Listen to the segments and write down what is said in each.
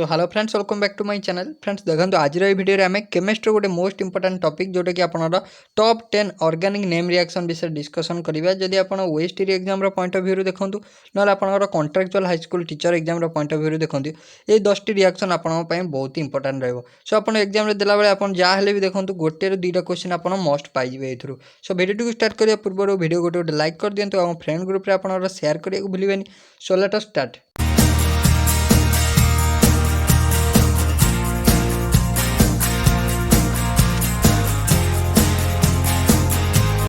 तो hello friends, welcome back to my channel. Friends देखो आज भिडियो आम केमिस्ट्री गोटे मोस्ट इंपोर्टेंट टॉपिक जोटा कि आपनर टॉप 10 ऑर्गेनिक नेम रिएक्शन विषय डिस्कशन करिबा। जदि आपण ओएसटी एग्जाम रो पॉइंट ऑफ व्यू देखंतु नले आपनर contractual high school teacher exam रो पॉइंट ऑफ व्यू देखंतु ए 10 टी रिएक्शन आपन पय बहुत इंपोर्टेंट रहबो। सो आपण एग्जाम रे देला बेले आपण जा हेले भी देखंतु गोटे रो दुईटा क्वेश्चन आपण मस्ट पाइ जिवे एथुरु। सो वीडियो को स्टार्ट करिया पूर्व वीडियो गोटे लाइक कर दियंतु और फ्रेंड ग्रुप रे आपण शेयर करिया भूलिबेनी। So let us start.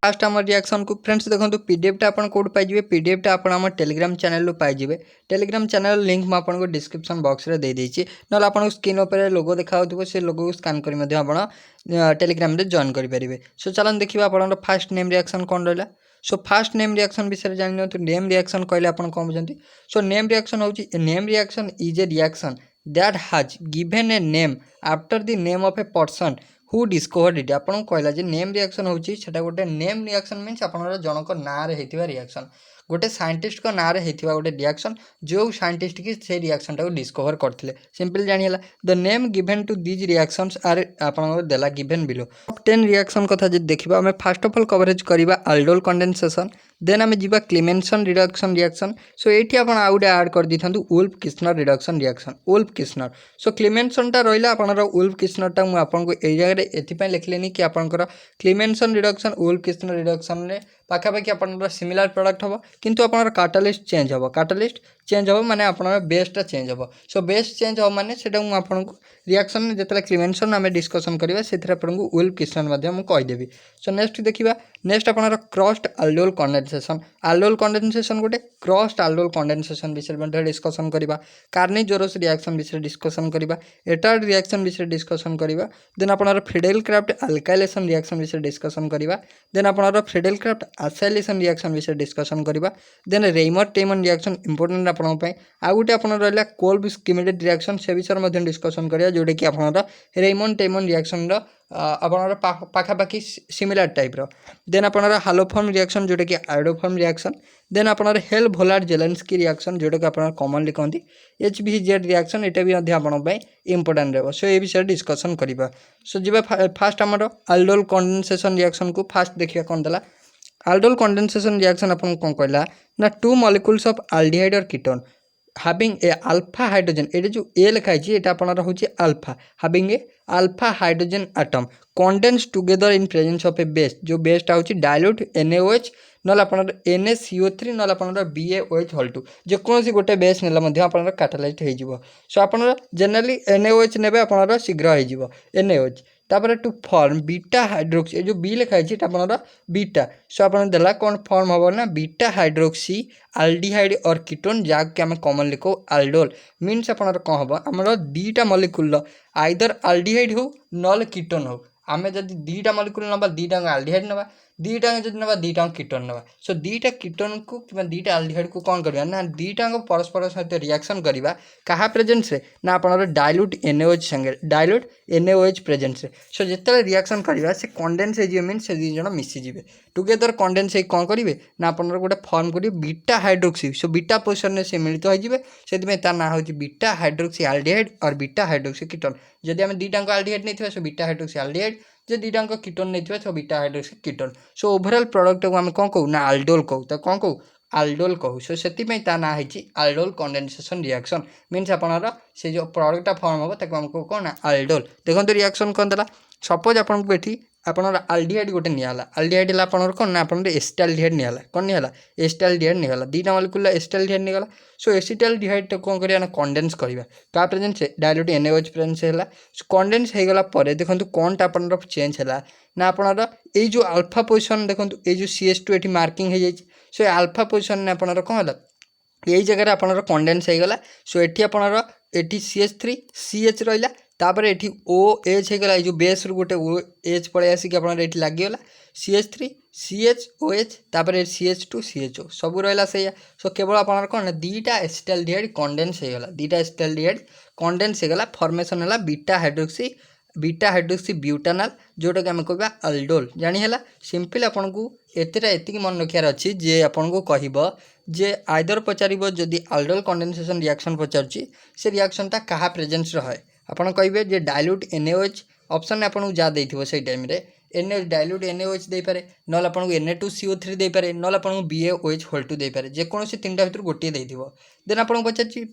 First आम रिएक्शन को फ्रेंड्स देखो पीडीएफ आपन कोड पाइबे। पीडीएफ आपन आम टेलीग्राम चैनल रू पाइबे। टेलीग्राम चैनल लिंक मैं आपको डिस्क्रिप्शन बॉक्स रे दे देछि। नला आपन स्क्रीन ऊपर लोगो देखाउथबो से लोगो को स्कैन करी मध्ये आपन टेलीग्राम रे जॉइन करि परिबे। सो चलन देखिबा आपन फास्ट नेम रिएक्शन कोन रहला। सो फास्ट नेम रिएक्शन विषय जानि तो नेम रिएक्शन कहले आपन कोन बुझंती। सो नेम रिएक्शन होची name reaction is a reaction that has given a name after the name of a person who discovered it. आपन कहला जे name reaction होची सेटा गोटे नेम रिएक्शन मीन्स आपन जनक ना रे हेतिबा रिएक्शन गोटे साइंटिस्ट को ना रे हेतिबा गोटे रिएक्शन जो साइंटिस्ट की से रिएक्शन टा को डिस्कवर करथिले। सिंपल जानिला the name given to these reactions are आपन देला गिवन बिलो। टॉप 10 रिएक्शन कथा जे देखिबा हमें फर्स्ट ऑफ ऑल कवरेज करिबा अल्डोल कंडेंसेशन। देन हमें जीवा क्लेमेंसन रिडक्शन रिएक्शन। सो एठी आपन आउडे ऐड कर दिथांतु Wolff Kishner reduction reaction Wolff Kishner. So Clemmensen टा रहिला आपनर वुल्फ किस्नर टा मु आपन को ए जगह रे एथि पय लेखलेनी कि आपनकर Clemmensen reduction Wolff Kishner reduction रे पाखापाखि आपनर सिमिलर प्रोडक्ट हबो किंतु आपनर कैटालिस्ट चेंज हबो। कैटालिस्ट चेंज हबो माने आपनर बेसटा चेंज हबो। सो बेस चेंज हबो माने सेटा मु आपन को रिएक्शन में जेतले क्लेमेंसन हमें डिस्कशन करिवा सेथरा आपन को वुल्फ किस्नर माध्यम मु कहि देबी। सो नेक्स्ट देखिबा नेक्स्ट आपनर crossed aldol condensation. Aldol condensation गोटे क्रॉस्ड अल्डोल कंडेंसेशन विषय में डिस्कशन करिबा। कार्निजोरस रिएक्शन विषय डिस्कशन करिबा। एटार्ड रिएक्शन विषय डिस्कशन करिबा। देन आपनर फ्रीडेल क्राफ्ट अल्काइलेशन रिएक्शन विषय डिस्कशन करिबा। देन आपनर फ्रीडेल क्राफ्ट एसाइलेशन रिएक्शन विषय डिस्कशन करिबा। Then Reimer Tiemann reaction important आपन पय। आ गुटे आपन रहला कोल्ब स्किमेटेड रिएक्शन से विषय में डिस्कशन करिया जोटे कि आपनर रेमन टेमन रिएक्शन रो आपनर पाखापाखि सिमिलर टाइप रो। देन आपनर हालोफॉर्म रिएक्शन जोटे कि आयोडोफॉर्म रिएक्शन। देन आपनर हेल भोलार जेलेंस्की रिएक्शन जोटे कि आपनर कॉमनली कहंती एचबीजेड रिएक्शन। एटा भी अध्य आपन पय इंपोर्टेंट रहबो। सो ए विषय डिस्कशन करिबा। सो जिबा फास्ट हमर अल्डोल कंडेंसेशन रिएक्शन को फास्ट देखिया कोन दला। अल्डोल कंडेंसेशन रिएक्शन अपन कोन कहला ना टू मॉलिक्यूल्स ऑफ एल्डिहाइड और ketone having a alpha hydrogen ये जो ए लिखा है एटा आपनर होची alpha having a alpha hydrogen atom condensed together in presence of a base जो बेस टा होची dilute NaOH नला आपनर NaCO3 नला आपनर BaOH होल 2 जे कोनसी गोटे बेस नेला मध्ये आपनर कैटालाइज हे जिवो। सो आपनर जनरली NaOH नेबे आपनर शीघ्र हे जिवो NaOH। तापर टू फॉर्म बीटा हाइड्रोक्सी जो बी लिखा है आपनर बीटा। सो आपन देला कौन फॉर्म हबो ना बीटा हाइड्रोक्सी एल्डिहाइड और कीटोन जाक के हम कॉमन लिखो अल्डोल मींस आपनर कोन हबो हमर दीटा मॉलिक्यूल आइदर एल्डिहाइड हो नल कीटोन हो। आमे जदी दीटा मॉलिक्यूल नबा दीटा एल्डिहाइड नबा दीटा जदी नबा दीटा कीटोन नबा। सो दीटा कीटोन को कि दीटा एल्डिहाइड को कोन करबा ना दीटा परस्पर सहित रिएक्शन करबा कहा प्रेजेंस रे ना आपनर डाइल्यूट NaOH संगे डाइल्यूट NaOH प्रेजेंस रे। सो जेतले रिएक्शन करबा से कंडेंस हे जे मींस से दी जण मिसि जिवे टुगेदर कंडेंस हे कोन करिवे ना आपनर गोटे फॉर्म करिवे beta hydroxy. So beta position रे से मिलित हो जिवे सेति में तार ना होची बीटा हाइड्रोक्सी एल्डिहाइड और बीटा हाइड्रोक्सी कीटोन। जदि हम दीटा एल्डिहाइड नै थिबा सो बीटा हाइड्रोक्सी एल्डिहाइड जे दीटा कीटोन नै थिबा so beta hydroxy ketone. So overall product को हम कोन कहू ना अल्डोल कहू। तो कोन कहू अल्डोल कहू। सो सेति में ता ना हेची अल्डोल कंडेंसेशन रिएक्शन मींस आपनर से जो प्रोडक्ट फॉर्म हो ताको हमको कोन ना अल्डोल। देखंतु रिएक्शन कोन देला सपोज आपन को एठी आपनर एल्डिहाइड गोटे नियाला एल्डिहाइड ला आपनर कोन ना आपनर एसिटाल्डिहाइड नियाला कोन नियाला एसिटाल्डिहाइड नियाला दीटा मॉलिक्यूल एसिटाल्डिहाइड नियाला। सो एसिटाल्डिहाइड तो कोन करिया ना कंडेंस करिवा का प्रेजेंस से डाइल्यूट NaOH प्रेजेंस हैला। कंडेंस हे गला परे देखंतु कोनटा आपनर चेंज हैला ना आपनर ए जो अल्फा पोजीशन देखंतु ए जो CH2 एठी मार्किंग हे जाई। सो अल्फा पोजीशन ने आपनर कोन हैला यही जगह रे आपनर कंडेंस हे गला। सो एठी आपनर एठी CH3 CH रहिला तापर एठी OH हे गला जो बेस रो गोटे OH पळे आसी कि आपनर एठी लागि गला CH3 CHOH तापर CH2 CHO सब रहिला सेया। सो केवल आपनर कोन ना दीटा एसिटाल्डिहाइड कंडेंस हे गला दीटा एसिटाल्डिहाइड कंडेंस हे गला फॉर्मेशन हैला beta hydroxy beta hydroxy butanal जोटा कि आम कह अल्डोल जानीला सिंपल आपन को एति मन रखार अच्छी जे आपन को कह जे आइदर पचार जदि अल्डोल कंडेनसेशन रिएक्शन पचार से रिएक्शनटा क्या प्रेजेंस रहे आपन कहे जे डाइल्यूट NaOH ऑप्शन आपन जहाँ देथिबो से टाइम रे NaOH डाइल्यूट NaOH दे पारे नल आपन को Na2CO3 दे पारे नल आपन को BaOH होल 2 दे पारे जेकोसी तीनटा भितर गोटे देथिबो देन आपन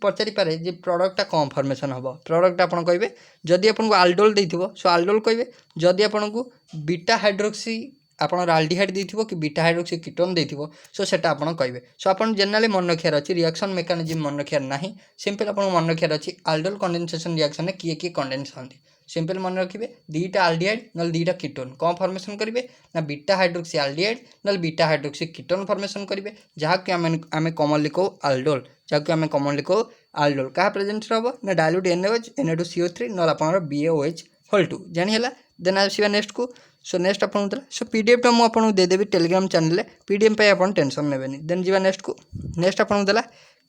पचारि पारे जे प्रोडक्टटा कौन फॉर्मेशन हबो प्रोडक्ट आपन कहिबे जदि आपन को अल्डोल देथिबो सो अल्डोल कहिबे जदि आपन को बीटा हाइड्रोक्सी आपन अल्डिहाइड देथिबो कि बीटा हाइड्रोक्सी कीटोन देथिबो सो सेटा आपन कहिबे सो आपन जनरली मन रखियार अछि रिएक्शन मेकानिज्म मन रखियार नाही सिंपल आपन मन रखियार अछि अल्डोल कंडेंसेशन रिएक्शन में किए किए कंडेंस होंदी सिंपल मन रखिए दुईटा अल्डिहाइड नल दुईटा कीटोन कौन फॉर्मेशन करेंगे ना बीटा हाइड्रोक्सी अल्डिहाइड नल बीटा हाइड्रोक्सी कीटोन फॉर्मेशन करेंगे जहाँकि आम कॉमनली कहू अल्डोल जहाँकि आम कॉमनली कहू अल्डोल क्या प्रेजेंस हम ना डाइल्यूट NaOH Na2CO3 नल आप BaOH होल 2 जानीला देन आसवा नेक्स्ट को सो नेक्स्ट आपन सो PDF टा मुझे देदेवी टेलीग्राम चैनल PDF पे आपन टेंशन नेबेनी देन जीवा नेक्स्ट को नेक्स्ट आपन देला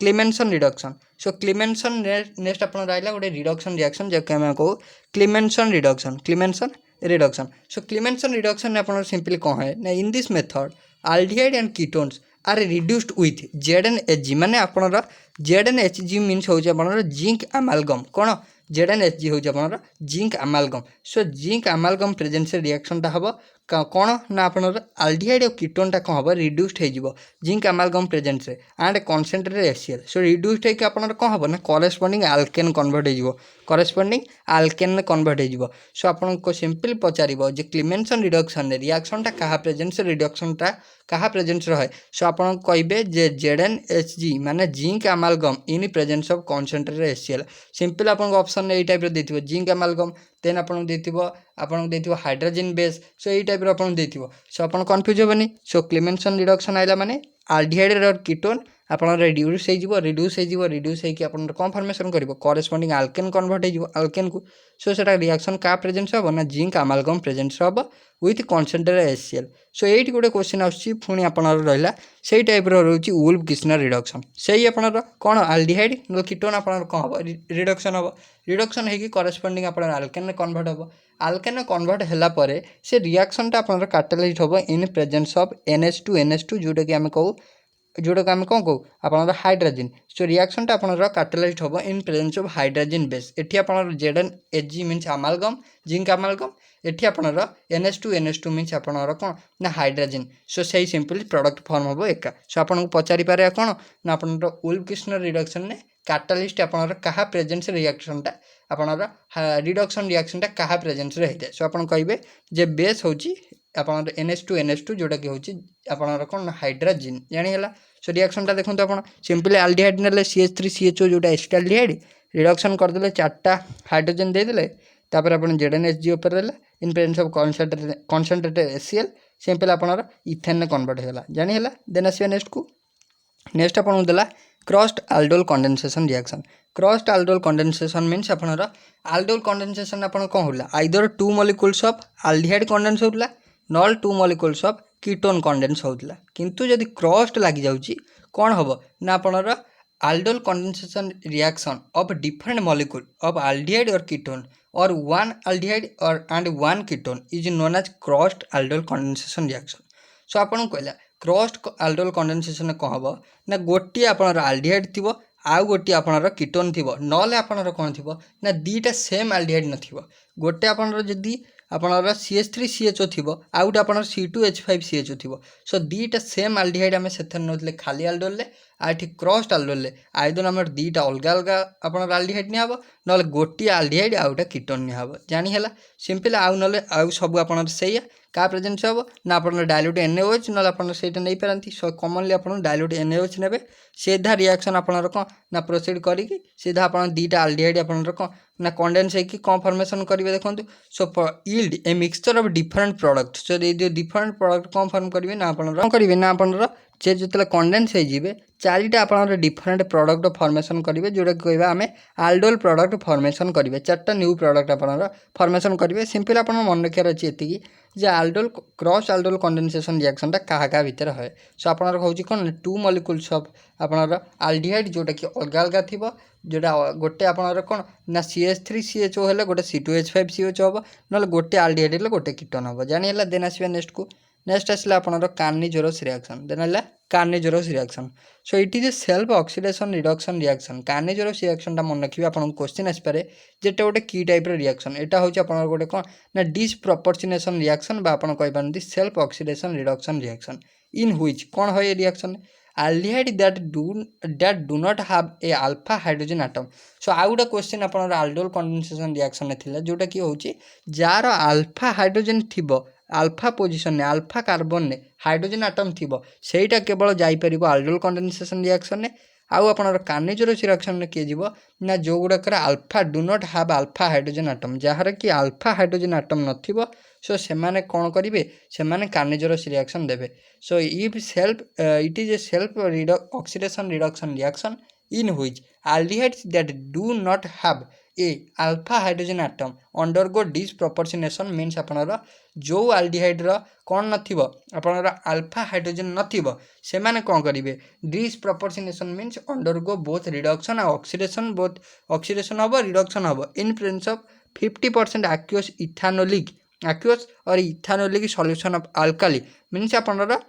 क्लीमेंसन रिडक्शन सो क्लीमेंसन नेक्स्ट आपन रहा गोटे रिडक्शन रिएक्शन जैसे आम कहू Clemmensen reduction so Clemmensen reduction आपन सिंपली कौन है ना in this method aldehyde and ketones are reduced with ZnHg माने आपनर ZnHg मीन्स होउछ आपनर जिंक अमालगम कौन ZnHg होउछ आपनर zinc amalgam so zinc amalgam presence रिएक्शनटा हम कौन ना आपनर अल्डिहाइड और कीटोनटा कौन हम रिड्यूस्ड हो zinc amalgam presence and concentrated HCl so reduced होकर आपनर कौन हम ना करेस्पोंडिंग आल्केन कन्वर्ट हो करेस्पोंडिंग आल्केन कन्वर्ट हो सो आपन को सिंपल पचार जे क्लीमेंसन रिडक्शन रिएक्शनटा क्या प्रेजेंस रिडक्शनटा क्या प्रेजेंस रहे सो आपन कहे जे ZnHg माने zinc amalgam in presence of concentrated HCl simple आपन ऑप्शन ए टाइप देथिबो जिंक अमालगम देन आपन देथिबो हाइड्रोजन बेस सो ये टाइप आपन देथिबो सो आपन कंफ्यूज होबनी सो क्लीमेंसन रिडक्शन आइला माने अल्डिहाइड और कीटोन आपन रिड्यूस होइकी आपन कौन फॉर्मेशन करिवो करेस्पोंडिंग आल्केन कन्वर्ट हो आल्केन को सो सेटा रिएक्शन का प्रेजेंस हम ना जिंक अमालगम प्रेजेंस हम विथ कॉन्सेंट्रेटेड HCl सो ये गोटे क्वेश्चन आछि पुणी आपनर रहिला सेही टाइप रोची वुल्फ किस्नर रिडक्शन सेही आपनर कौन अल्डिहाइड नो कीटोन आपनर कौन हम रिडक्शन होइकी करेस्पोंडिंग आपनर आल्केन कन्वर्ट हम आल्केन कन्वर्ट होला परे से रिएक्शनटा आपनर कैटालाइज्ड हम इन प्रेजेंस ऑफ NH2 जोटा कि आम कहू जोटा कि आम कौन कहू आपनर हाइड्रोजन सो रिएक्शनटा आपनर कैटालाइज्ड हम इन प्रेजेंस ऑफ हाइड्रोजन बेस एठी आपनर ZnHg मीन्स अमालगम जिंक अमालगम एठी आपनर NH2 मीन्स आपनर कौन ना हाइड्रोजन सो सही सिंपल प्रोडक्ट फॉर्म हम एका सो आपन को पचारि पारे कौन ना आपनर वुल्फ किस्नर रिडक्शन ने कैटालिस्ट आपनर क्या प्रेजेंस रिएक्शनटा आपनर रिडक्शन रिएक्शनटा क्या प्रेजेंस रही सो आपन कहे जे बेस होची आपनर NH2 जोटा कि होची आपनर कौन हाइड्रोजन जानीला सो रिएक्शनटा देखो आप सिंपली अल्डिहाइड ने CH3CHO जोटा एसिटाल्डिहाइड रिडक्शन करदे 4टा हाइड्रोजन देदेले तापर आपन ZnHg ऊपर देले in presence of concentrated HCl simple आपनर इथेन कन्वर्ट होला जानीला देन आसीबा नेक्स्ट को नेक्स्ट आपन देला crossed aldol condensation reaction crossed aldol condensation means आपनर अल्डोल कंडेंसेशन आपन कौन होला either 2 molecules of aldehyde condense होतला नॉल 2 मॉलिक्यूल्स ऑफ कीटोन कंडेंस होतला किंतु यदि क्रॉस्ड लागि जाउची कौन हबो ना आपनर aldol condensation reaction of different molecule of aldehyde और कीटोन और वन अल्डिहाइड और and one ketone is known as crossed aldol condensation reaction so आपन कहला क्रॉस्ड अल्डोल कंडेंसेशन कौन हम ना गोटे आपनर अल्डिहाइड थी आउ गोटे आपनर कीटोन थी नले आपनर कौन थी ना दीटा सेम अल्डिहाइड नथिबो गोटे आपनर जदि आपनर CH3CHO थी आउ गोटे आपनर C2H5CHO थी सो दीटा सेम अल्डिहाइड आम से नौले खाली अल्डोल आठी क्रॉस्ड अल्डोल आइदर आम दीटा अलग अलग आपनर अल्डिहाइड निहब ना गोटे अल्डिहाइड आउ गोटे कीटोन निहब जानीला सिंपल आउ ना आउ सब आपनर से क्या प्रेजेंस हम ना आप डाइल्यूट NaOH ना आप नहीं पारती सो कॉमनली आप डाइल्यूट NaOH ने सीधा रिएक्शन आपनर कौन ना प्रोसीड करी सीधा आप दीटा अल्डिहाइड आपनर कौन ना कंडेंस होगी कौन फॉर्मेशन करेंगे देखो so yield a mixture of different product so ये डिफरेंट प्रोडक्ट कौन फॉर्म करेंगे ना आपनर से जो कंडेंस हो 4टा आप डिफरेंट प्रोडक्ट फॉर्मेशन करेंगे जोटा कि कहवा आम अल्डोल प्रोडक्ट फॉर्मेशन करेंगे 4टा न्यू प्रोडक्ट आप फॉर्मेशन करेंगे सिंपल आप मन रखार अच्छी एति जे आल्डोल क्रॉस आल्डोल कंडेनसेशन रिएक्शनटा क्या क्या भितर है। सो आप कौन टू मलिक्यूल्स ऑफ आपनर आल्डिहाइड जोटा कि अलग अलग थी जोटा गोटे आपनर कौन ना CH3CHO हेल्ले गोटे C2H5CH हम ना गोटे आल्डिहाइड हेल्ले गोटे कीटन हम जानीला। देन आसवा नेक्स्ट को नेक्स्ट आसला आपनर कार्निजोरस रिएक्शन देन है Cannizzaro's reaction. So it is a self oxidation reduction reaction. Cannizzaro's रिएक्शनटा मन रखिए आपन क्वेश्चन आसपे जेटा गोटे की टाइप रिएक्शन एटा होची आपनर गोटे कौन ना डिसप्रपोर्शनेशन रिएक्शन बा आपन कहि पारंती self oxidation reduction reaction in which कौन है reaction aldehyde that do not have a alpha hydrogen atom। So आउ गोटे क्वेश्चन आपन आल्डोल कंडेनसेशन रिएक्शन थिला जोटा कि होची जार अल्फा हाइड्रोजन थिबो अल्फा पोजिशन ने अल्फा कार्बन ने हाइड्रोजन आटम थिबो सेटा केवल जाई परिबो आल्डोल कंडेनसेशन रिएक्शन ने। आउ आपनर कार्निजोरस रिएक्शन ने किए जीवो ना जो गुड़ाकर alpha do not have alpha hydrogen atom जार कि अल्फा हाइड्रोजन आटम नथिबो। सो से माने कौन करेंगे से माने कार्निजोरस रिएक्शन देवे। So if self it is a self oxidation reduction reaction in which aldehydes that do not have a alpha hydrogen atom undergo disproportionation means आपनर जो aldehyde रो कौन नथिबो आपनर अल्फा हाइड्रोजन नथिबो से माने कौन करेंगे disproportionation means undergo both reduction और oxidation both oxidation हबो reduction हबो in presence of 50% aqueous और ethanolic solution of alkali means आपनर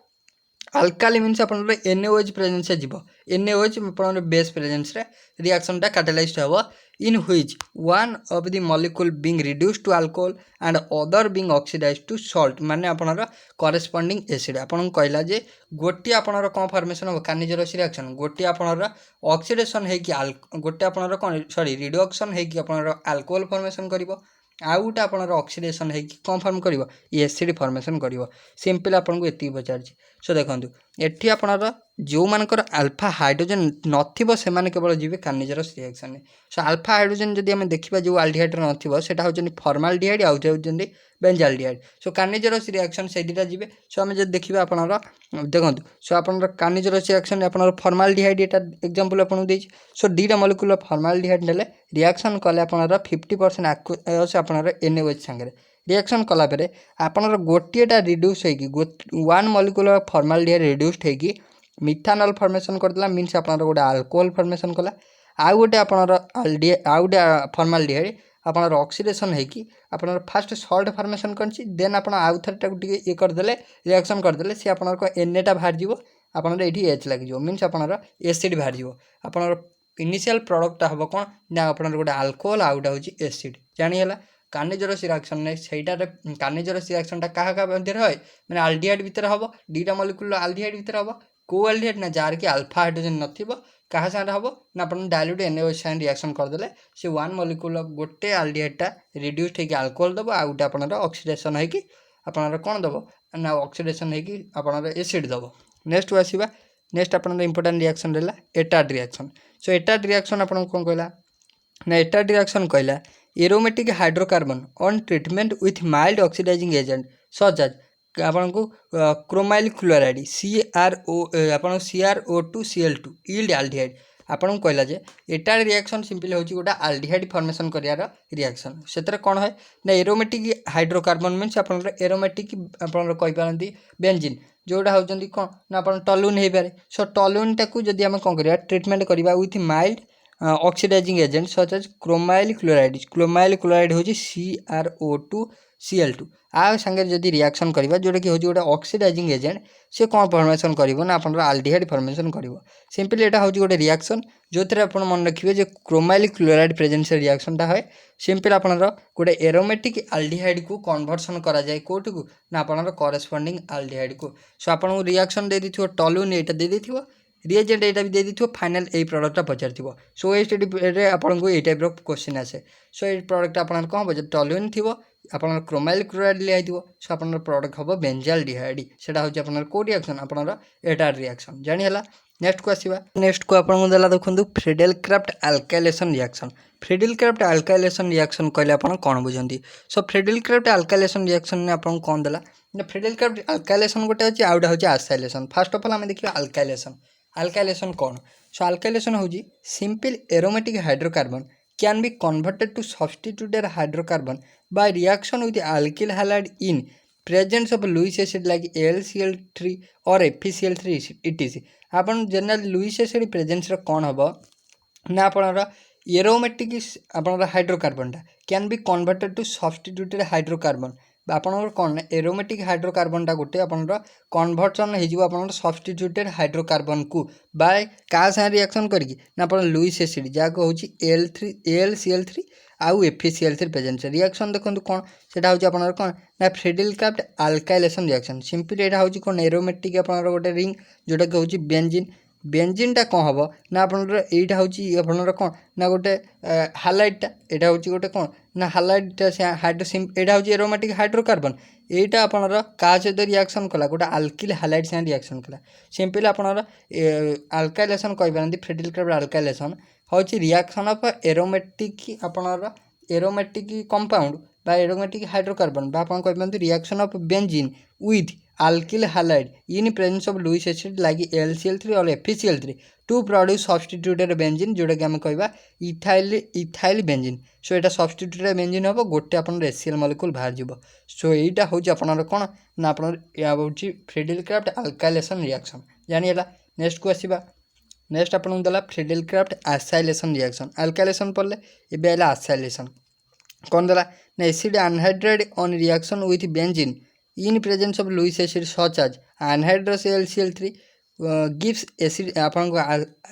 अल्काली मीन्स आपनर NaOH प्रेजेंस जीव NaOH आपनर बेस प्रेजेंस रे रिएक्शनटा कैटालाइज्ड हबो in which one of the molecule being reduced to alcohol and other being oxidised to salt माने आपनर कॉरेस्पोंडिंग एसिड आपन कहला जे गोटी आपनर कोन फॉर्मेशन हो कार्निजोरस रिएक्शन गोटी आपनर ऑक्सीडेशन है कि गोटी आपनर कोन सॉरी रिडक्शन है कि आपनर अल्कोहल फॉर्मेशन करिवो आउ गोटे आपनर ऑक्सीडेशन है कि कौन फॉर्म करिवो एसिड फॉर्मेशन करिवो सिंपल आपन को एति पचार। सो देखंतु एठी आपनर जो मानकर अल्फा हाइड्रोजन नथिबो से माने केवल जीवे कार्निजोरस रिएक्शन ने। सो अल्फा हाइड्रोजन जदि हम देखिबा जो आल्डिहाइड नथिबो सेटा होजनी फॉर्माल्डिहाइड आउ होजनी बेंजाल्डिहाइड। सो कार्निजोरस रिएक्शन से दिटा जीवे। सो हम जदि देखिबा आपनर देखंतु सो आपनर कार्निजोरस रिएक्शन आपनर फॉर्माल्डिहाइड एटा एग्जांपल आपन देछि। सो डीटा मॉलिक्यूल ऑफ फॉर्माल्डिहाइड नेले रिएक्शन कले आपनर 50% aqueous आपनर NaOH संगे रिएक्शन कला परे आपनर गोटेटा रिड्यूस है कि one molecule of formaldehyde reduced है कि मिथानॉल फॉर्मेशन करदेला मीन्स आपनर गोटे अल्कोहल फॉर्मेशन कला आउ गोटे आपनर आउ गोटे फॉर्माल्डिहाइड आपनर ऑक्सीडेशन है कि आपनर फास्ट सॉल्ट फॉर्मेशन करछि देन आपन आउ थरटा गुटे ये करदेले रिएक्शन करदेले से आपनर को Na टा बाहर जीवो आपनर एठी H लाग जीवो मीन्स आपनर एसिड बाहर जीवो आपनर इनिशियल प्रोडक्ट हबो कोन ना आपनर गोटे अल्कोहल आउ गोटे होछि एसिड जानि हला। कार्निजोरस रिएक्शन ने सेटारे कार्निजोरस रिएक्शनटा क्या क्या भितर है माने आल्डिहाइड भितर हबो डीटा मॉलिक्यूल आल्डिहाइड भितर हबो को आल्डिहाइड ना जार कि अल्फा हाइड्रोजन नथिबो कहा साथ हबो ना अपन डाइल्यूट NaOH साथ रिएक्शन करदेले से वन मॉलिक्यूल गोटे आल्डिहाइडटा रिड्यूस्ड है कि अल्कोहल दबो आ गोटे आपनर ऑक्सीडेशन है कि आपनर कोन दबो ना ऑक्सीडेशन है कि आपनर एसिड दबो। नेक्स्ट आसीबा नेक्स्ट आपनर इंपोर्टेंट रिएक्शन रहला Etard reaction. So Etard reaction आपन कोन कहला ना एटार्ड रिएक्शन कहला aromatic hydrocarbon on treatment with mild oxidising agent such as आपन को chromyl chloride CrO2Cl2 yield aldehyde आपन कहला जे एटार्ड रिएक्शन सिंपली होची गोटा आल्डिहाइड फॉर्मेशन करियार रिएक्शन सेतरे कोन है ना एरोमेटिक हाइड्रोकार्बन मीन्स आपन एरोमेटिक आपन कहि पारंती बेंजीन जोड़ा होजंती कोन ना आपन टॉलून हे पारे। सो टॉलून टाकू जदि हम कोन करिया ट्रीटमेंट करिबा with mild oxidising agent such as chromyl chloride होची CrO2Cl2 आ संगे जदि रिएक्शन करिबा जोटा कि होची गोटे ऑक्सीडाइजिंग एजेंट से कौन फॉर्मेशन करिवो ना आपन आल्डिहाइड फॉर्मेशन करिवो सिंपली एटा होची गोटे रिएक्शन जोथरे आपन मन रखिबे जे क्रोमाइल क्लोराइड प्रेजेंस रिएक्शनटा है सिंपल आपनर गोटे एरोमेटिक आल्डिहाइड को कन्वर्सन करा जाय कोठी को ना आपनर कॉरेस्पोंडिंग आल्डिहाइड को। सो आपन रिएक्शन दे दिथिबो टॉलून एटा दे दिथिबो रिएजेंट एटा भी दे दिथिबो फाइनल ए प्रोडक्टटा पचारथिबो। सो ए स्टडी रे आपन को ए टाइप रो क्वेश्चन आसे। सो ए प्रोडक्ट आपन कोन हो जे टॉलून थिबो आपन क्रोमाइल क्लोराइड लिया दिबो सो आपन प्रोडक्ट हबो बेंजाल्डिहाइड सेटा होची आपन को रिएक्शन आपन एटार रिएक्शन जानि हला। नेक्स्ट को आसीबा नेक्स्ट को आपन देला देखंतु फ्रीडेलक्राफ्ट अल्काइलेशन रिएक्शन। फ्रीडेलक्राफ्ट अल्काइलेशन रिएक्शन कहले आपन कोन बुझंती। सो फ्रीडेलक्राफ्ट अल्काइलेशन रिएक्शन ने आपन कोन देला ना फ्रीडेलक्राफ्ट अल्काइलेशन गोटे होची आउडा होची एसाइलेशन। फर्स्ट ऑफ ऑल हम देखिबा अल्काइलेशन कौन। सो अल्काइलेशन होची simple aromatic hydrocarbon can be converted to substituted hydrocarbon by reaction with alkyl halide in presence of Lewis acid like AlCl3 और FeCl3 इटीसी आपन जनरल लुइस एसिड प्रेजेंस कौन हम ना आपणर एरोमेटिक आपणर hydrocarbon can be converted to substituted hydrocarbon आपणर कौन aromatic hydrocarbon गोटे आपणर कन्वर्सन हो सब्स्टिट्यूटेड हाइड्रोकार्बन को बाय क्या साथ रिएक्शन करके ना आप लुइस एसिड जहाँ हूँ AlCl3 आउ FeCl3 प्रेजेंस रिएक्शन देखो कौन से हूँ कौन ना फ्रेडिलक्राफ्ट अल्काइलेशन रिएक्शन सिंपली यहाँ हूँ कौन एरोमेटिक आपणर गोटे रिंग जोटा कि हूँ बेंजीन बेंजीनटा कौन हम ना आपणर यहाँ हूँ आपणर कौन ना गोटे हालाइडटा यहाँ हूँ गोटे कौन ना हालाइडटा हाइड्रोसिम यहाँ हूँ एरोमेटिक हाइड्रोकार्बन यहाँ आपणर क्या सहित रिएक्शन कला गोटे आल्किल हालाइड साथ रिएक्शन कला सिंपली आपणर अल्काइलेशन कहींपारती फ्रेडिलक्राफ्ट अल्काइलेशन हूँ रिएक्शन ऑफ एरोमेटिक आपणर एरोमेटिक कंपाउंड बा एरोमेटिक हाइड्रोकार्बन बा आपन कहींपारती reaction of benzene with alkyl halide in presence of Lewis acid like AlCl3 और FeCl3 to produce substituted benzene जोटा कि आम कहवा इथाइल बेंजीन सो यहाँ सब्स्टिट्यूटेड बेंजीन हम गोटे आप एसीएल मलिक्यूल बाहर जीव सो यहाँ हूँ आपनर कौन ना आप हूँ फ्रेडिलक्राफ्ट अल्काइलेशन रिएक्शन जानीगला नेक्स्ट को आसवा नेक्स्ट आपको देला फ्रेडिलक्राफ्ट एसाइलेशन रिएक्शन अल्काइलेशन पढ़ले ये आला एसाइलेशन कौन देला ना acid anhydride on reaction with benzene in presence of Lewis acid such as anhydrous AlCl3 gives acid आपन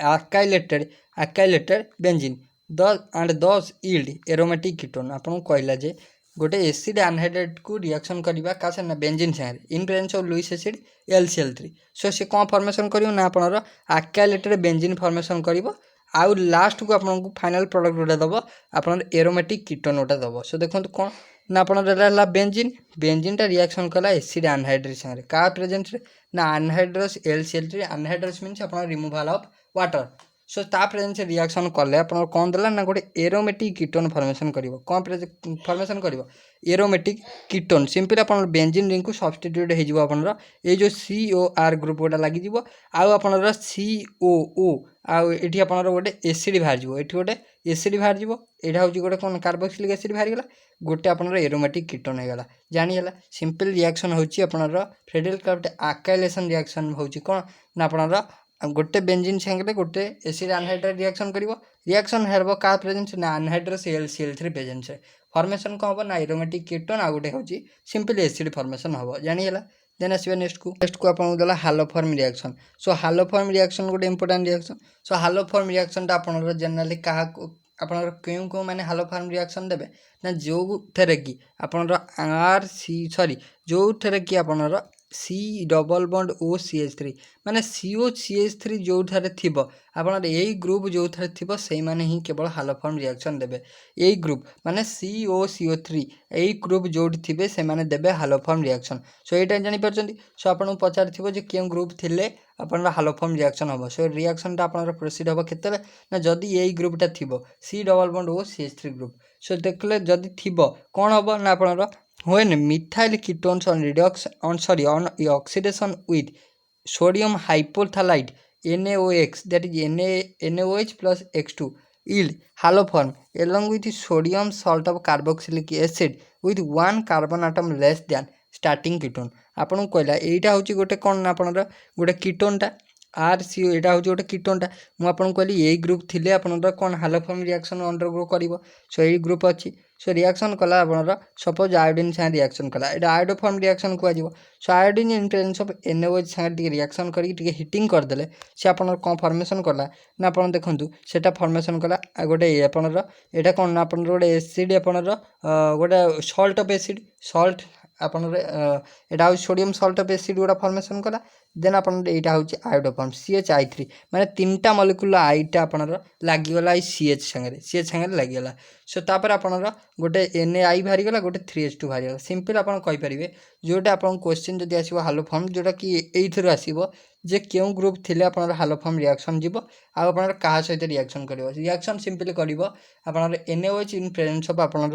alkylated benzene thus yield aromatic ketone आपन कहला जे गोटे एसिड अनहाइड्रेट को रिएक्शन करवा का ना benzene Sagar in presence of Lewis acid AlCl3 सो से कौन फॉर्मेशन करियो ना आपनर अल्काइलेटेड बेंजीन फॉर्मेशन करिवो आउ लास्ट को आपको फाइनल प्रोडक्ट गोटे दब आप एरोमेटिक कीटोन गोटे दब सो देखो कौन ना आपला बेंजीन बेंजीनटा रिएक्शन कला एसिड अनहाइड्रेट सागर क्या प्रेजेंस ना अनहाइड्रस AlCl3 अनहाइड्रस मीन्स आप रिमूवाल ऑफ वाटर सो ता प्रेजेंस रिएक्शन कले आप कौन देला ना गोटे एरोमेटिक कीटोन फॉर्मेशन कर कौन फॉर्मेशन कर एरोमेटिक कीटोन सिंपल आप बेंजीन रिंग को सब्स्टिट्यूट हो ये जो COR ग्रुप गोटा लगी आउ आप COO आउ ये आप गोटे एसिड बाहर ये गोटे एसिड बाहर यहाँ हूँ गोटे कौन कार्बोक्सिलिक एसिड बाहर गला गोटे आप एरोमेटिक कीटोन होगा जानीगला सिंपल रिएक्शन हूँ आपनर फ्रेडिलक्राफ्ट अल्काइलेशन रिएक्शन हूँ कौन ना आपनर गोटे बेंजीन सागर गोटे एसिड अनहाइड्रेट रिएक्शन कर रिएक्शन हेब क्या प्रेजेंस ना अनहाइड्रस AlCl3 प्रेजेंस फॉर्मेशन कौन हम ना एरोमेटिक कीटोन आ गोटे हूँ सिंपल एसिड फॉर्मेशन हम जानीगला देन आसवा नेक्स्ट को आपको देला haloform reaction so haloform reaction गोटे important reaction so haloform reaction आपनर जनरली क्या आपनर क्यों क्यों मैंने हालोफॉर्म रिएक्शन देवे ना जो थे कि आपनर जो थे कि आपनर C डबल बॉन्ड OCH3 माने COCH3 जो थे थी आपनर यही ग्रुप जो थे थी से माने ही केवल हालोफॉर्म रिएक्शन देवे यही ग्रुप माने COCO3 यही ग्रुप जो थे से माने देवे हालोफॉर्म रिएक्शन सो यहाँ जानीपार सो आपको पचार थी क्यों ग्रुप थिले अपन हालोफॉर्म रिएक्शन हम सो रिएक्शनटा आपनर प्रोसीड हम केते ना जदि यही ग्रुपटा थी C double bond OCH3 group so देखले जदि थी कौन हम ना आपनर when methyl ketones on redox on oxidation with sodium hypothalite NaOH that is NaOH plus X2 yield haloform along with sodium salt of carboxylic acid with one carbon atom less than starting ketone आपन कहला यहाँ हूँ गोटे कौन ना आपनर गोटे कीटोनटा RCO यहाँ हूँ गोटे कीटोनटा मुझे कहली यही ग्रुप थिले आपनर कौन हालोफॉर्म रिएक्शन अंडरगो कर सो यही ग्रुप अच्छी सो रिएक्शन कला आपनर सपोज आयोडीन साथ रिएक्शन कला ये आयोडोफॉर्म रिएक्शन कहुआ so iodine in presence of NaOH साथ रिएक्शन करके हिटिंग करदे से आपनर कौन फॉर्मेशन कला ना आप देखूँ से फॉर्मेशन कला गोटे आपनर यहाँ कौन ना आपनर गोटे एसिड आपनर गोटे सल्ट ऑफ एसिड सल्ट आपनर यहाँ हूँ सोडियम सल्ट ऑफ एसिड गोटा फॉर्मेशन कला देन आपनर यहाँ हूँ आयोडोफॉर्म CH3 माने तीनटा मॉलिक्यूल आईटा आपनर लागिगला CH सागर लागिगला सो तापर आपनर गोटे Na बाहरी गला गोटे 3H2 बाहरी गला सिंपल आपन कहि परिबे जोटा आपन क्वेश्चन जदि आसीबो हालोफॉर्म जोटा कि एइथरो आसीबो जे क्यों ग्रुप थिले आपनर हालोफॉर्म रिएक्शन जीवो आ आपनर कहा सहित रिएक्शन करिवो रिएक्शन सिंपल करिवो आपनर NaOH इन प्रेजेंस ऑफ आपनर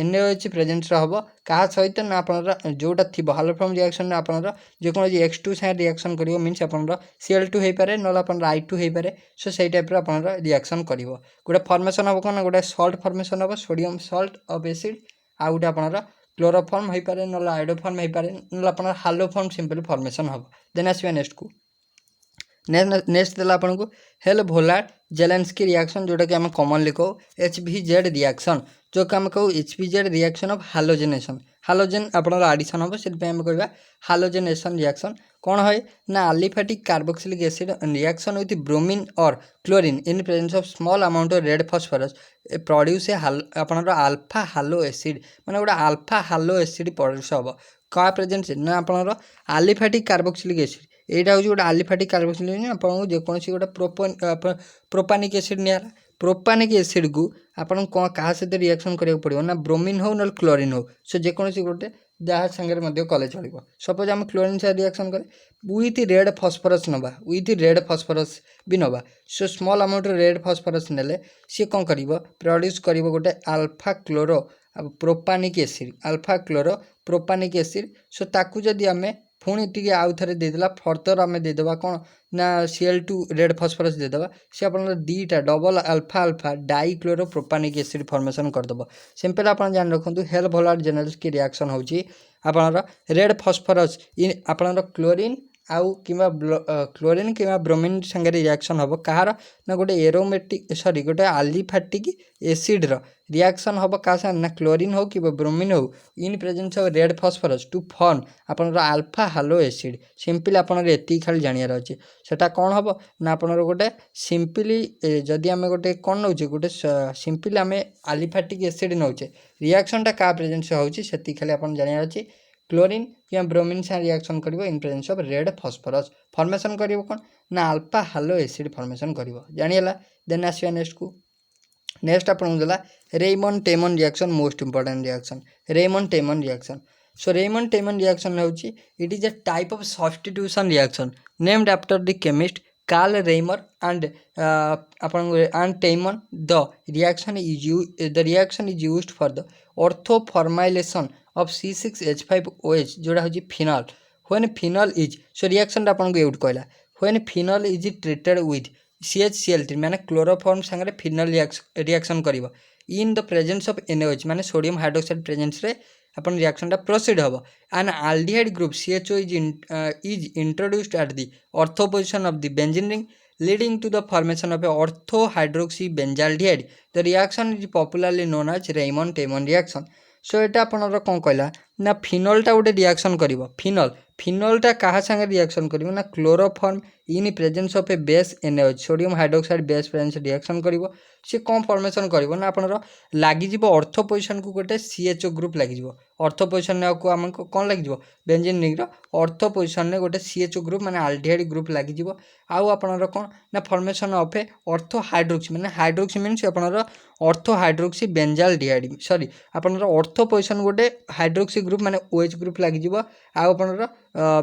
NaOH प्रेजेंस रहबो कहा सहित ना आपनर जोटा थिबो हालोफॉर्म रिएक्शन आपनर जे कोनो X2 साथ रिएक्शन करिवो मींस आपनर Cl2 हेइ पारे नला आपनर I2 हेइ पारे सो सेइ टाइप रो आपनर रिएक्शन करिवो गोटे फॉर्मेशन हबो कोन गोटे सॉल्ट फॉर्मेशन हबो सोडियम सॉल्ट ऑफ एसिड आ गोटे आपनर क्लोरोफॉर्म हो पारे ना आयोडोफॉर्म हो पारे ना आप हालोफॉर्म सिंपल फॉर्मेशन हम। देन आसवा नेक्स्ट को नेक्स्ट देला आपन को हेल भोलार जेलेंस्की रिएक्शन जोटा कि आम कॉमनली कहू HVZ रिएक्शन जो कि आम कहू HVZ reaction of halogenation halogen आपनर आडिशन हम से कहवा हालोजेनेशन रिएक्शन कौन है ना aliphatic carboxylic acid reaction with bromine और chlorine in presence of small amount of red phosphorus produce आपनर अल्फा हालो एसिड माने गोटे अल्फा हालो एसिड प्रोड्यूस हम क्या प्रेजेंट ना आपनर आलिफैटिक कार्बोक्सिलिक एसिड यहाँ हूँ गोटे आलिफैटिक कार्बोक्सिलिक आपको जेकोसी गोटे प्रोपानिक एसिड निआला प्रोपानिक एसिड को आपन कौन क्या सहित रिएक्शन करा पड़ो ना ब्रोमीन हो ना क्लोरीन हो सो जेकोसी गोटे जहाँ सांगे कले चलो सपोज आम क्लोरीन सहित रिएक्शन करे विथ रेड फॉस्फोरस नवा विथ रेड फॉस्फोरस भी नवा so small amount red phosphorus नेले सी कौन कर प्रोड्यूस कर गोटे alpha chloro propanoic acid alpha chloro propanoic acid so ताकू जदि आम पुणी टी आउ थे देदेला फर्दर आम देदेबा कौन ना Cl2 रेड फॉस्फोरस देदेबा सी आप दीटा double alpha alpha di chloro propanoic acid formation करदेव सिंपल आप जान रखु हेल भोलार जेनेरल्स की रिएक्शन होची आपनर रेड फॉस्फोरस इन आपनर क्लोरीन आउ किंवा क्लोरीन किंवा ब्रोमीन संगे रिएक्शन हम कहार ना गोटे एरोमेटिक सॉरी गोटे आलिफैटिक एसिड रिएक्शन हम क्या ना क्लोरीन हो कि ब्रोमीन हो in presence of red phosphorus to form आपनर अल्फा हालो एसिड सिंपली आपनर एति खाली जानियार अछि सेटा कौन हम ना आपनर गोटे सिंपली जदि आम गोटे कौन नौ गोटे सिंपली आम आलिफैटिक एसिड नौचे रिएक्शनटा क्या प्रेजेंस होची सेति खाली आपन जानियार अछि क्लोरीन कि ब्रोमीन से रिएक्शन करिवो in presence of red phosphorus formation करिवो कौन ना अल्फा हालो एसिड फॉर्मेशन करिवो जानियला। देन आसिया नेक्स्ट को नेक्स्ट आपन देला Reimer Tiemann reaction most important reaction Reimer Tiemann reaction so Reimer Tiemann reaction होची it is a type of substitution reaction named after the chemist Karl Reimer and Taimon. The reaction is used for the orthoformylation of C6H5OH जोड़ा होची phenol. When phenol is so reaction आपन को use कहला when phenol is treated with CHCl3 माने chloroform संगे phenol reaction करिवो in the presence of NaOH माने sodium hydroxide presence रे अपन रिएक्शन टा प्रोसीड हम an aldehyde group CHO is introduced at the ortho position of the benzene ring leading to the formation of a ortho hydroxy benzaldehyde. The reaction is popularly known as Raymond-Taymon reaction. सो एटा आपनर कौन कहला ना फिनोलटा गोटे reaction करिवो फिनोलटा कहा संगे reaction करिवो ना chloroform in presence of a base NaOH sodium hydroxide base presence reaction करिवो सी कौन फॉर्मेशन करिवो ना आपनर लागि जिवो ऑर्थो पोजीशन को गोटे CHO ग्रुप लागि जिवो ऑर्थो पोजीशन ने को हमको कौन लागि जिवो बेंजीन रिंग रो ऑर्थो पोजीशन ने गोटे CHO ग्रुप माने अल्डिहाइड ग्रुप लागि जिवो आउ आपनर कौन ना formation of a ortho hydroxy माने हाइड्रोक्सी मींस आपनर ऑर्थो हाइड्रोक्सी बेंजाल्डिहाइड सॉरी आपनर ऑर्थो पोजीशन गोटे हाइड्रोक्सी ग्रुप माने OH ग्रुप लागि जिवो आउ आपनर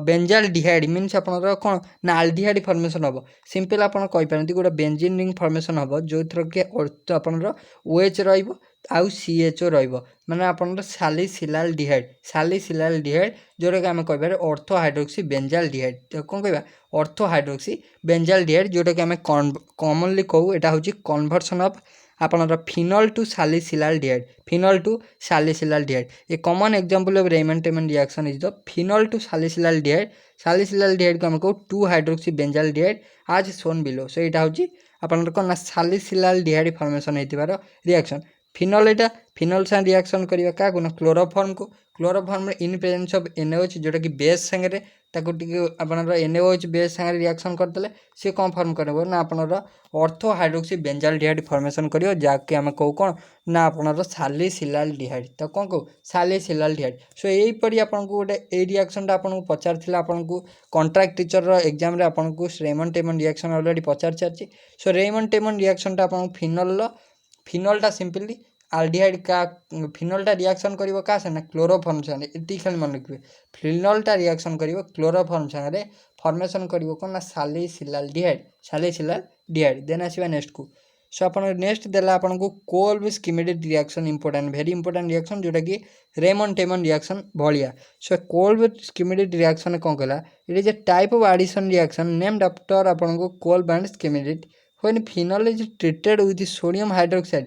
बेंजाल्डिहाइड मींस आपनर कौन ना अल्डिहाइड फॉर्मेशन हम सिंपल आपन कहि पारंती गोटे बेंजीन रिंग फॉर्मेशन हम जो थ्रो के आपनर OH रहिबो आउ CHO रहिबो माने आपनर सालिसिलाल्डिहाइड जोरा के आम कहबार ऑर्थो हाइड्रोक्सी बेंजाल्डिहाइड तो कौन कहबा ऑर्थो हाइड्रोक्सी बेंजाल्डिहाइड जोटा कि आम कॉमनली कहू एटा होची कन्वर्सन ऑफ आपनर phenol to salicylaldehyde a common example of Reimer Tiemann reaction is the phenol to salicylaldehyde को हम कहू 2 hydroxy benzaldehyde as shown below so एटा होची आपनर को ना सालिसिलाल्डिहाइड फॉर्मेशन हेतिबार रिएक्शन फिनोल से रिएक्शन करिवा का कोन chloroform in presence of NaOH जोटा कि बेस संगे ताको टिके आपनर NaOH बेस संगे रिएक्शन करदेले से कौन फॉर्म करबो ना आपनर ऑर्थो हाइड्रोक्सी बेंजाल्डिहाइड फॉर्मेशन करियो जाके हम कहू कोन ना आपनर सालिसिलाल्डिहाइड तो कौन कहू सालिसिलाल्डिहाइड सो एई परी आपन को गोटे ए रिएक्शन टा आपन को पचारथिला आपन को कॉन्ट्रैक्ट टीचर रो एग्जाम रे आपन को रेमंड-टेमन रिएक्शन ऑलरेडी पचार चारची सो रेमंड-टेमन रिएक्शन टा आपन फिनोलटा सिंपली अल्डिहाइड का फिनोलटा रिएक्शन करिवो का से ना क्लोरोफॉर्म संगे इति खाली मन रखिबे फिनोलटा रिएक्शन करिवो क्लोरोफॉर्म संगे फॉर्मेशन करिवो कोन ना सालिसिलाल्डिहाइड देन आसीबा नेक्स्ट को सो आपन नेक्स्ट देला आपन को Kolbe Schmitt reaction important very important reaction जोटा कि रेमंड-टेमन रिएक्शन भलिया सो कोल्ब-स्कीमिडेड रिएक्शन कोन कहला it is a type of addition reaction named after आपन को Kolbe and Schmitt when phenol is treated with sodium hydroxide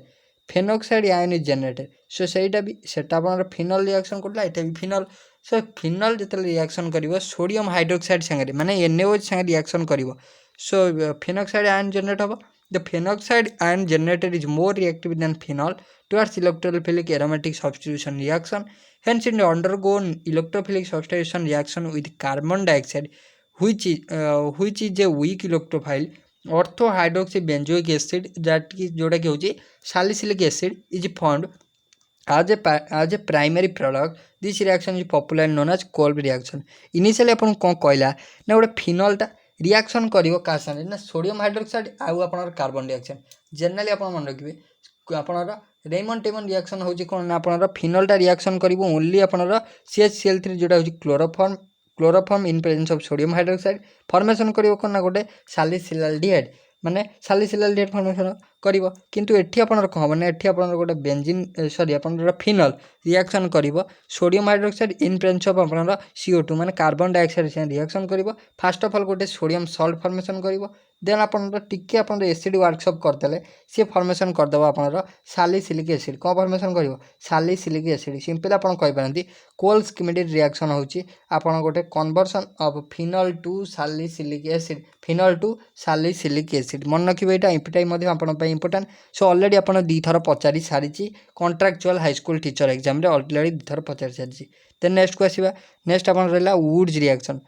phenoxide ion is generated so सहीटा भी सेटा आपनर फिनल रिएक्शन करला एटा भी फिनल सो फिनल जते रिएक्शन करिवो सोडियम हाइड्रोक्साइड संगे माने NaOH संगे रिएक्शन करिवो सो फेनोक्साइड आयन जनरेट होबो the phenoxide ion generated is more reactive than phenol towards electrophilic aromatic substitution reaction. Hence, it undergone electrophilic substitution reaction with carbon dioxide, which is a weak electrophile. Ortho hydroxy benzoic acid that is जोटा कि होची salicylic acid is formed as a primary product. This reaction is popularly known as Kolb reaction. Initially अपन कौन कहला ना गोटे final टा reaction करिवो का साथे ना सोडियम हाइड्रोक्साइड आउ आपनर कार्बन डाइऑक्साइड जनरली अपन मन रखिबे आपनर रेमन टेमन रिएक्शन होची कोन ना आपनर फिनल टा रिएक्शन करिवो ओनली आपनर CH3 जोटा होची chloroform in presence of sodium hydroxide formation करिवो कोन ना गोटे सैलिसिलाल्डिहाइड माने सैलिसिलाल्डिहाइड फॉर्मेशन करिवो किंतु एठी आपनर कह माने एठी आपनर गोटे बेंजीन सॉरी आपनर फिनल रिएक्शन करिवो sodium hydroxide in presence of आपनर CO2 माने कार्बन डाइऑक्साइड से रिएक्शन करिवो फर्स्ट ऑफ ऑल गोटे सोडियम सॉल्ट फॉर्मेशन करिवो देन आपनर टिके आपनर एसिड वर्कशॉप करदेले सी फॉर्मेशन करदेबो आपनर सैलिसिलिक एसिड को फॉर्मेशन करिवो सैलिसिलिक एसिड सिंपल आपन कहि पारंती कोल्स किमेटिक रिएक्शन होची आपन गोटे conversion of phenol to salicylic acid phenol to salicylic acid मन रखिबे एटा एपिटाइ मध्ये आपन पय इंपोर्टेंट सो ऑलरेडी आपन दी थर पचारि सारिची contractual high school teacher exam रे ऑलरेडी दी थर पचारि सारिची देन नेक्स्ट को आसीबा नेक्स्ट आपन रहला वुड्स रिएक्शन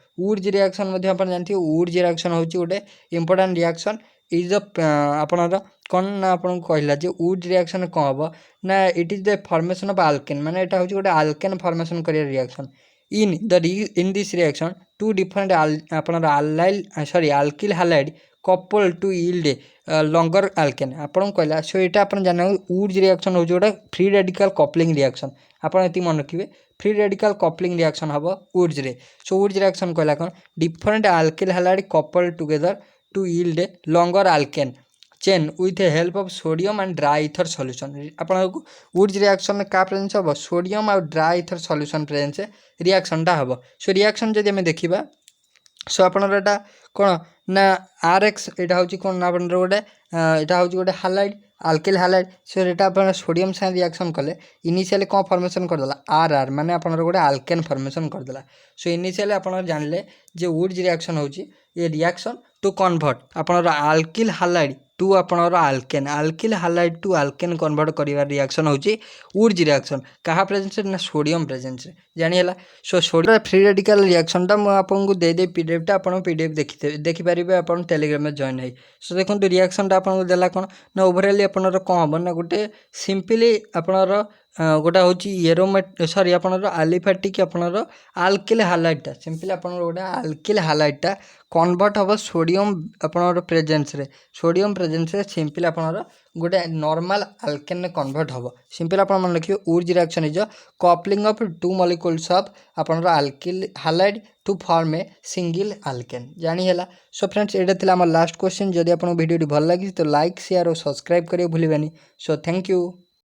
मध्ये आपन जानथि वुड्स रिएक्शन होची गोटे इंपोर्टेंट रिएक्शन इज द आपनर कौन ना आपन कहला जे वुड्स रिएक्शन कौन हम ना it is the formation of Alcaine माने एटा होची गोटे आल्केन फॉर्मेशन करिया reaction in this reaction two different alkyl halide couple to yield a longer alkane आपन कहला सो एटा आपन जाना वुड्स रिएक्शन हो जोटा फ्री रेडिकल कपलिंग रिएक्शन आपन एति मन रखिबे फ्री रेडिकल कपलिंग रिएक्शन हबो वुड्स रे सो वुड्स रिएक्शन कहला कोन different alkyl halide couple together to yield a longer alkane chain with the help of sodium and dry ether solution आपन Wurtz reaction का presence हबो sodium और dry ether solution presence reaction टा हबो so reaction जदि हमें देखिबा सो आपनर एटा कोन ना RX एटा होची कोन ना आपनर गोटे एटा होची गोटे हालाइड alkyl halide सो एटा आपन सोडियम से रिएक्शन कले इनिशियली कोन फॉर्मेशन कर देला RR माने आपनर गोटे अल्केन फॉर्मेशन कर देला सो इनिशियली आपन जानले जे वुड्स रिएक्शन होची ये रिएक्शन टू कन्वर्ट आपनर alkyl halide टू आपनर alkyl halide to alkane convert करिवा रिएक्शन होची वुड्स रिएक्शन कहा प्रेजेंस ना सोडियम प्रेजेंस जानिला so sodium free radical reaction टा म आपन को दे पीडीएफ टा आपन पीडीएफ देखि पारिबे आपन टेलीग्राम में जॉइन है सो देखो रिएक्शन टा आपन को देला कोन ना ओवरऑली आपनर कोन हबो ना गोटे सिंपली आपनर गोटा होची एरोमेट सॉरी आपनर एलिफेटिक आपनर alkyl halide टा सिंपली आपनर गोटा alkyl halide टा कन्वर्ट हबो सोडियम आपनर प्रेजेंस रे सिंपली आपनर गोटे नॉर्मल अल्केन ने कन्वर्ट हबो सिंपल आपन मन लिखियो Wurtz reaction is coupling of two molecules of आपनर alkyl halide to form a single alkane जानि हैला सो फ्रेंड्स एटा थिला हमर लास्ट क्वेश्चन जदि आपन वीडियो भल लागी तो लाइक शेयर और सब्सक्राइब करियो भूलिबेनी सो थैंक यू।